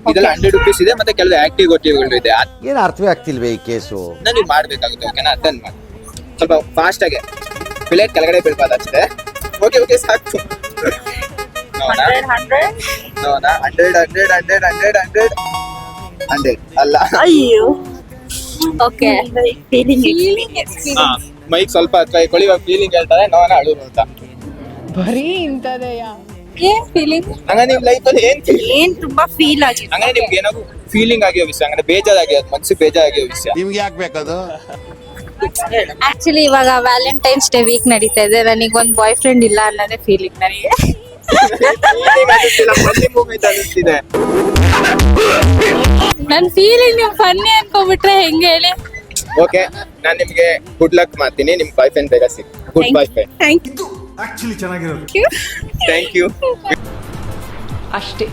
ಇದೆಲ್ಲ 100 ರೂಪೀಸ್ ಇದೆ, ಮತ್ತೆ ಕೆಲವು ಆಕ್ಟಿವ್ ಗೋಟಿವ್ಗಳು ಇದೆ. ಏನು ಅರ್ಥವೇ ಆಗ್ತಿಲ್ವೇ ಈ ಕೇಸು? ನೀವು ಮಾಡ್ಬೇಕಾಗುತ್ತೆ. ಓಕೆನಾ? ಅದನ್ನ ಮಾಡಿ ಸ್ವಲ್ಪ ಫಾಸ್ಟ್ ಆಗಿ ಪ್ಲೇಟ್ ಕೆಳಗಡೆ ಬೀಳ್ಬಾರ್ದು ಅಷ್ಟೇ. ಓಕೆ ಸಾಕು. ನೋಡೋಣ 100 ಅಲ್ಲ. ಅಯ್ಯೋ ಓಕೆ ಮೈಕ್ ಸ್ವಲ್ಪ ಕೊಳಿವಾಗ ಫೀಲಿಂಗ್ ಹೇಳ್ತಾರೆ. ನೋಡೋಣ ಅಳು ಅಂತ. ಬರೀ ಇಂಥದೆಯಾ? ಏನ್ ಫೀಲಿಂಗ್? ಹಂಗ ನಿಮ್ ಲೈಫ್ ಅಲ್ಲಿ ಏನ್ ತುಂಬಾ ಫೀಲ್ ಆಗಿದೆ? ಹಂಗ ನಿಮ್ಗೆ ಏನಾದ್ರು ಫೀಲಿಂಗ್ ಆಗಿರೋ ವಿಷಯ, ಅಂದ್ರೆ ಬೇಜಾರಾಗಿರೋ ಮನ್ಸಿಗೆ ಬೇಜಾರಾಗಿರೋ ವಿಷಯ. ನಿಮ್ಗೆ ಯಾಕೆ ಬೇಕದು? ಆಕ್ಚುಲಿ ಇವಾಗ ವ್ಯಾಲೆಂಟೈನ್ಸ್ ಡೇ ವೀಕ್ ನಡೀತಾ ಇದೆ. ನನಗೆ ಒಂದು ಬಾಯ್ ಫ್ರೆಂಡ್ ಇಲ್ಲ ಅನ್ನೋದೇ ಫೀಲಿಂಗ್ ನನಗೆ. ನನ್ ಫೀಲಿಂಗ್ ನೀವು ಫನ್ನಿ ಅನ್ಕೋಬಿಟ್ರೆ ಹೆಂಗೆ ಹೇಳಿ? ಓಕೆ, ನಾನ್ ನಿಮ್ಗೆ ಗುಡ್ ಲಕ್ ಮಾಡ್ತೀನಿ. ನಿಮ್ ಬಾಯ್ ಫ್ರೆಂಡ್ ಬೇಗ ಸಿಕ್. Good boyfriend. Thank you. Actually ಚೆನ್ನಾಗಿರೋದು. Thank you. ಅಷ್ಟೇ.